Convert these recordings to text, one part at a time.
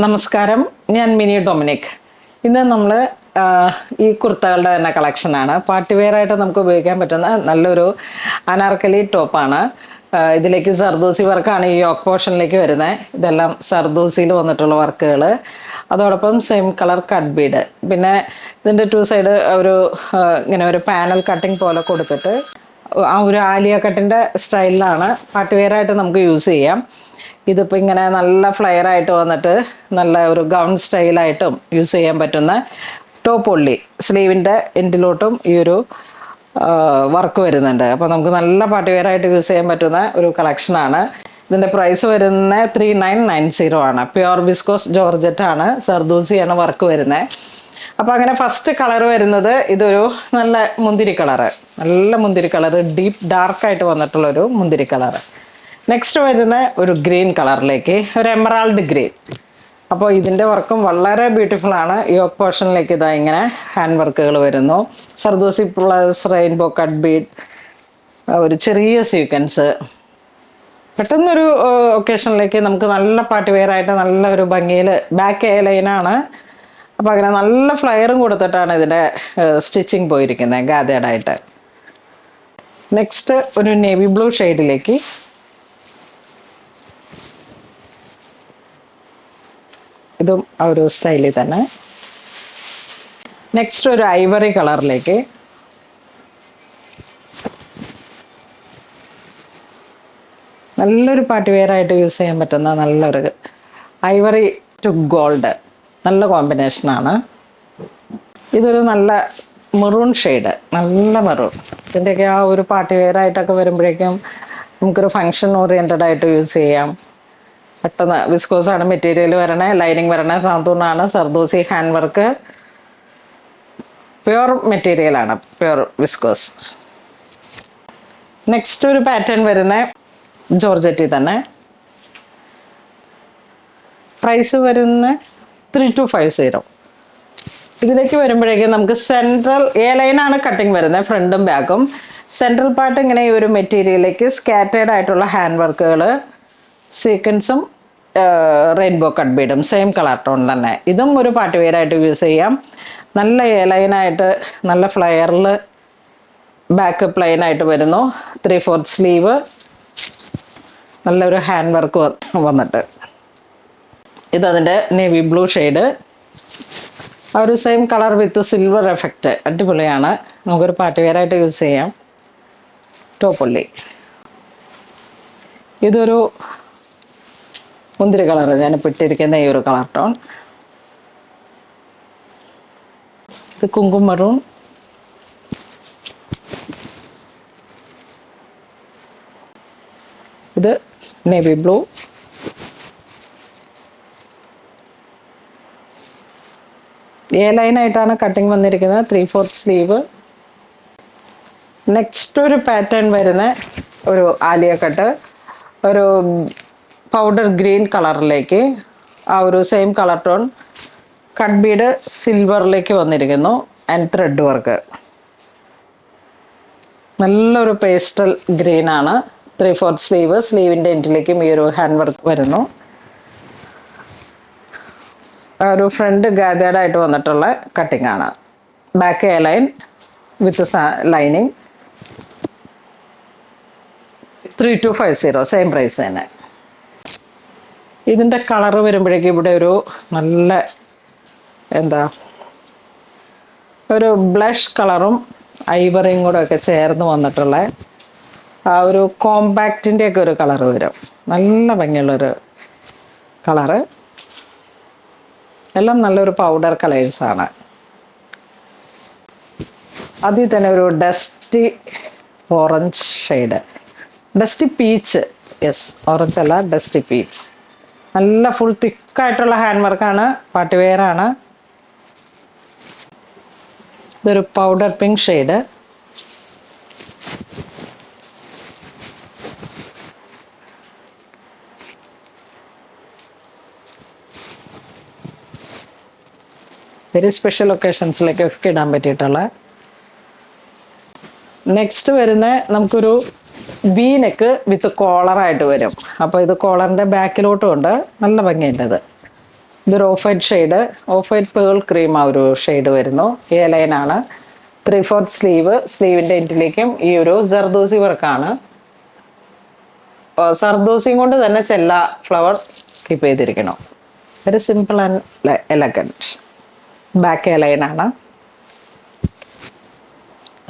നമസ്കാരം, ഞാൻ mini Dominic. ഇന്ന് നമ്മൾ ഈ കുർത്തകളുടെ തന്നെ കളക്ഷനാണ്. പാർട്ടി വെയർ ആയിട്ട് നമുക്ക് ഉപയോഗിക്കാൻ പറ്റുന്ന നല്ലൊരു അനാർക്കലി ടോപ്പാണ്. ഇതിലേക്ക് സർദൂസി വർക്കാണ് ഈ യോക്ക് പോർഷനിലേക്ക് വരുന്നത്. ഇതെല്ലാം സർദൂസിയിൽ വന്നിട്ടുള്ള വർക്കുകൾ, അതോടൊപ്പം സെയിം കളർ കട്ട് ബീഡ്, പിന്നെ ഇതിൻ്റെ ടു സൈഡ് ഒരു ഇങ്ങനെ ഒരു പാനൽ കട്ടിങ് പോലെ കൊടുത്തിട്ട് ആ ഒരു ആലിയ കട്ടിൻ്റെ സ്റ്റൈലിലാണ് പാർട്ടി വെയർ ആയിട്ട് നമുക്ക് യൂസ് ചെയ്യാം. ഇതിപ്പോൾ ഇങ്ങനെ നല്ല ഫ്ലെയർ ആയിട്ട് വന്നിട്ട് നല്ല ഒരു ഗൗൺ സ്റ്റൈലായിട്ടും യൂസ് ചെയ്യാൻ പറ്റുന്ന ടോപ്പ് ഒള്ളി സ്ലീവിൻ്റെ എൻഡിലോട്ടും ഈ ഒരു വർക്ക് വരുന്നുണ്ട്. അപ്പോൾ നമുക്ക് നല്ല പാർട്ടി വെയർ ആയിട്ട് യൂസ് ചെയ്യാൻ പറ്റുന്ന ഒരു കളക്ഷനാണ്. ഇതിൻ്റെ പ്രൈസ് വരുന്നത് 3990 ആണ്. പ്യുവർ വിസ്കോസ് ജോർജറ്റാണ്, സർദൂസിയാണ് വർക്ക് വരുന്നത്. അപ്പോൾ അങ്ങനെ ഫസ്റ്റ് കളർ വരുന്നത് ഇതൊരു നല്ല മുന്തിരി കളറ്, നല്ല മുന്തിരി കളറ്, ഡീപ്പ് ഡാർക്കായിട്ട് വന്നിട്ടുള്ളൊരു മുന്തിരി കളറ്. നെക്സ്റ്റ് വരുന്ന ഒരു ഗ്രീൻ കളറിലേക്ക്, ഒരു എമറാൾഡ് ഗ്രീൻ. അപ്പോൾ ഇതിൻ്റെ വർക്കും വളരെ ബ്യൂട്ടിഫുൾ ആണ്. യോക്ക് പോർഷനിലേക്ക് ഇതാ ഇങ്ങനെ ഹാൻഡ് വർക്കുകൾ വരുന്നു. സർദൂസി പ്ലസ് റെയിൻബോ കട്ട് ബീഡ്, ഒരു ചെറിയ സീക്വൻസ്. പെട്ടെന്നൊരു ഒക്കേഷനിലേക്ക് നമുക്ക് നല്ല പാർട്ടി വെയർ ആയിട്ട് നല്ല ഒരു ഭംഗിയിൽ ബാക്ക് എ ലൈനാണ്. അപ്പോൾ അങ്ങനെ നല്ല ഫ്ലയറും കൊടുത്തിട്ടാണ് ഇതിൻ്റെ സ്റ്റിച്ചിങ് പോയിരിക്കുന്നത് ഗാദേഡായിട്ട്. നെക്സ്റ്റ് ഒരു നേവി ബ്ലൂ ഷെയ്ഡിലേക്ക്, ഇതും ആ ഒരു സ്റ്റൈലിൽ തന്നെ. നെക്സ്റ്റ് ഒരു ഐവറി കളറിലേക്ക്, നല്ലൊരു പാർട്ടി വെയർ ആയിട്ട് യൂസ് ചെയ്യാൻ പറ്റുന്ന നല്ലൊരു ഐവറി ടു ഗോൾഡ്, നല്ല കോമ്പിനേഷനാണ്. ഇതൊരു നല്ല മെറൂൺ ഷെയ്ഡ്, നല്ല മെറൂൺ. ഇതിൻ്റെയൊക്കെ ആ ഒരു പാർട്ടി വെയർ ആയിട്ടൊക്കെ വരുമ്പോഴേക്കും നമുക്കൊരു ഫങ്ഷൻ ഓറിയൻറ്റഡ് ആയിട്ട് യൂസ് ചെയ്യാം. പെട്ടെന്ന് വിസ്കോസാണ് മെറ്റീരിയൽ വരണേ, ലൈനിങ് വരണേ, സാന്തൂണാണ്, സർദൂസി ഹാൻഡ് വർക്ക്, പ്യുവർ മെറ്റീരിയലാണ്, പ്യുവർ വിസ്കോസ്. നെക്സ്റ്റ് ഒരു പാറ്റേൺ വരുന്ന ജോർജറ്റി തന്നെ. പ്രൈസ് വരുന്ന 3250. ഇതിലേക്ക് വരുമ്പോഴേക്കും നമുക്ക് സെൻട്രൽ എ ലൈനാണ് കട്ടിങ് വരുന്നത്, ഫ്രണ്ടും ബാക്കും. സെൻട്രൽ പാർട്ട് ഇങ്ങനെ ഈ ഒരു മെറ്റീരിയലിലേക്ക് സ്കാറ്റേഡ് ആയിട്ടുള്ള ഹാൻഡ് വർക്കുകൾ, സീക്വൻസും റെയിൻബോ കട്ട് ബീഡും സെയിം കളർ ടോൺ തന്നെ. ഇതും ഒരു പാർട്ടി വെയർ ആയിട്ട് യൂസ് ചെയ്യാം. നല്ല എ ലൈനായിട്ട് നല്ല ഫ്ലയറിൽ ബാക്ക് പ്ലെയിൻ ആയിട്ട് വരുന്നു. 3/4 സ്ലീവ്, നല്ലൊരു ഹാൻഡ് വർക്ക് വന്നിട്ട്. ഇതതിൻ്റെ നേവി ബ്ലൂ ഷെയ്ഡ്, ആ ഒരു സെയിം കളർ വിത്ത് സിൽവർ എഫക്റ്റ്, അടിപൊളിയാണ്. നമുക്കൊരു പാർട്ടി വെയർ ആയിട്ട് യൂസ് ചെയ്യാം. ടോപ്പുള്ളി, ഇതൊരു മുന്തിരി കളർ, ഞാനിപ്പോൾ ഇട്ടിരിക്കുന്ന ഈ ഒരു കളർ ടോൺ. ഇത് കുങ്കുമ മറൂൺ, ഇത് നേവി ബ്ലൂ, എ ലൈനായിട്ടാണ് കട്ടിങ് വന്നിരിക്കുന്നത്, 3/4 സ്ലീവ്. നെക്സ്റ്റ് ഒരു പാറ്റേൺ വരുന്ന ഒരു ആലിയ കട്ട്, ഒരു പൗഡർ ഗ്രീൻ കളറിലേക്ക്, ആ ഒരു same colour tone cut bead സിൽവറിലേക്ക് വന്നിരിക്കുന്നു, ആൻഡ് ത്രെഡ് വർക്ക്. നല്ലൊരു പേസ്റ്റൽ ഗ്രീനാണ്, 3/4 സ്ലീവ്, സ്ലീവിൻ്റെ എൻഡിലേക്കും ഈ ഒരു ഹാൻഡ് വർക്ക് വരുന്നു. ഒരു ഫ്രണ്ട് ഗാദേഡ് ആയിട്ട് വന്നിട്ടുള്ള കട്ടിംഗ് ആണ്. Back a line with lining. 3250, same price തന്നെ. ഇതിൻ്റെ കളറ് വരുമ്പോഴേക്കും ഇവിടെ ഒരു നല്ല എന്താ ഒരു ബ്ലഷ് കളറും ഐവറിയും കൂടെ ഒക്കെ ചേർന്ന് വന്നിട്ടുള്ള ആ ഒരു കോമ്പാക്റ്റിൻ്റെ ഒക്കെ ഒരു കളറ് വരും. നല്ല ഭംഗിയുള്ളൊരു കളറ്. എല്ലാം നല്ലൊരു പൗഡർ കളേഴ്സാണ്. അതിൽ തന്നെ ഒരു dusty orange shade, dusty peach, yes orange അല്ല, ഡസ്റ്റി പീച്ച്. നല്ല ഫുൾ തിക്കായിട്ടുള്ള ഹാൻഡ് വർക്കാണ്, പാർട്ടി വെയർ ആണ്. ഇതൊരു powder pink shade, very special ഒക്കേഷൻസിലേക്കൊക്കെ ഇടാൻ പറ്റിയിട്ടുള്ള. നെക്സ്റ്റ് വരുന്ന നമുക്കൊരു വി നെക്ക് വിത്ത് കോളറായിട്ട് വരും. അപ്പോൾ ഇത് കോളറിൻ്റെ ബാക്കിലോട്ടും ഉണ്ട്, നല്ല ഭംഗിയുണ്ട് ഇത്. ഇതൊരു of white shade, of white pearl cream ആ ഒരു ഷെയ്ഡ് വരുന്നു. എ ലൈനാണ്. 3/4 സ്ലീവ്, സ്ലീവിൻ്റെ എൻഡിലേക്കും ഈ ഒരു ജർദോസി വർക്കാണ്. സർദോസിയും കൊണ്ട് തന്നെ ചെല്ല ഫ്ലവർ കീപ്പ് ചെയ്തിരിക്കണം. Very simple and elegant. Back A ലൈനാണ്.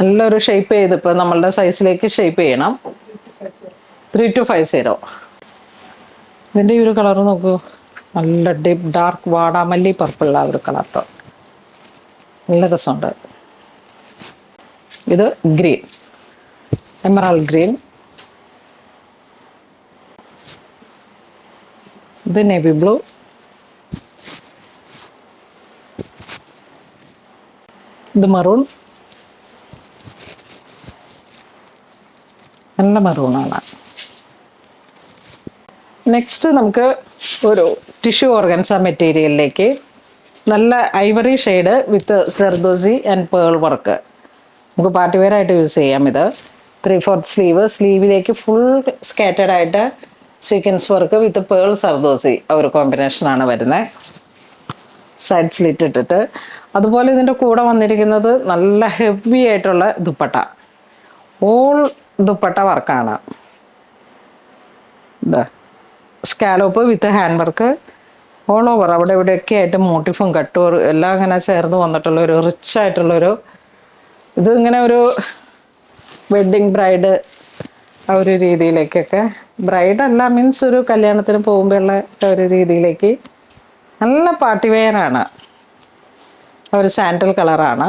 നല്ലൊരു ഷേപ്പ് ചെയ്ത് ഇപ്പോൾ നമ്മളുടെ സൈസിലേക്ക് ഷേപ്പ് ചെയ്യണം. 3 to 5 ഇതിൻ്റെ ഈ ഒരു കളർ നോക്കൂ, നല്ല ഡീപ്പ് ഡാർക്ക് വാടാമല്ലി പർപ്പിൾ ആ ഒരു കളർ ടോൺ, നല്ല രസമുണ്ട്. ഇത് ഗ്രീൻ, എമറാൾഡ് ഗ്രീൻ. ഇത് നേവി ബ്ലൂ. ഇത് മറൂൺ, നല്ല മറൂണാണ്. നെക്സ്റ്റ് നമുക്ക് ഒരു ടിഷ്യൂ ഓർഗൻസ മെറ്റീരിയലിലേക്ക് നല്ല Ivory shade with zardozi and pearl work. നമുക്ക് പാർട്ടി വെയർ ആയിട്ട് യൂസ് ചെയ്യാം. ഇത് 3/4 സ്ലീവ്, സ്ലീവിലേക്ക് ഫുൾ സ്കാറ്റേഡ് ആയിട്ട് sequence work with pearl zardozi ആ ഒരു കോമ്പിനേഷനാണ് വരുന്നത്. സൈഡ് സ്ലിറ്റ് ഇട്ടിട്ട്. അതുപോലെ ഇതിൻ്റെ കൂടെ വന്നിരിക്കുന്നത് നല്ല ഹെവി ആയിട്ടുള്ള ദുപ്പട്ട, ഓൾ ദുപ്പട്ട വർക്കാണ്. ഇതാ scallop with hand work all over, അവിടെ ഇവിടെയൊക്കെ ആയിട്ട് മോട്ടിഫും കട്ടും എല്ലാം ഇങ്ങനെ ചേർന്ന് വന്നിട്ടുള്ള ഒരു റിച്ച് ആയിട്ടുള്ളൊരു, ഇത് ഇങ്ങനെ ഒരു വെഡ്ഡിങ് ബ്രൈഡ് ആ ഒരു രീതിയിലേക്കൊക്കെ, ബ്രൈഡ് അല്ല മീൻസ് ഒരു കല്യാണത്തിന് പോകുമ്പോഴുള്ള ഒരു രീതിയിലേക്ക് നല്ല പാർട്ടി വെയറാണ്. ഒരു സാൻഡൽ കളറാണ്.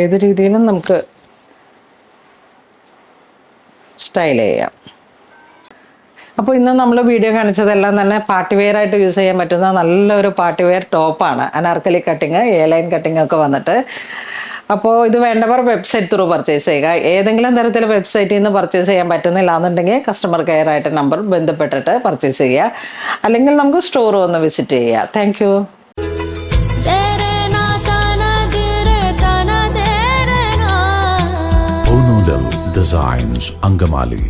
ഏത് രീതിയിലും നമുക്ക് സ്റ്റൈൽ ചെയ്യാം. അപ്പോൾ ഇന്ന് നമ്മൾ വീഡിയോ കാണിച്ചതെല്ലാം തന്നെ പാർട്ടി വെയർ ആയിട്ട് യൂസ് ചെയ്യാൻ പറ്റുന്ന നല്ലൊരു പാർട്ടി വെയർ ടോപ്പാണ്. Anarkali cutting, A line cutting ഒക്കെ വന്നിട്ട്. അപ്പോൾ ഇത് വേണ്ടവർ വെബ്സൈറ്റ് ത്രൂ പർച്ചേസ് ചെയ്യുക. ഏതെങ്കിലും തരത്തിൽ വെബ്സൈറ്റിൽ നിന്ന് പർച്ചേസ് ചെയ്യാൻ പറ്റുന്നില്ല എന്നുണ്ടെങ്കിൽ കസ്റ്റമർ കെയർ ആയിട്ട് നമ്പർ ബന്ധപ്പെട്ടിട്ട് പർച്ചേസ് ചെയ്യുക, അല്ലെങ്കിൽ നമുക്ക് സ്റ്റോർ വന്ന് വിസിറ്റ് ചെയ്യുക. Thank you. Designs, Angamali.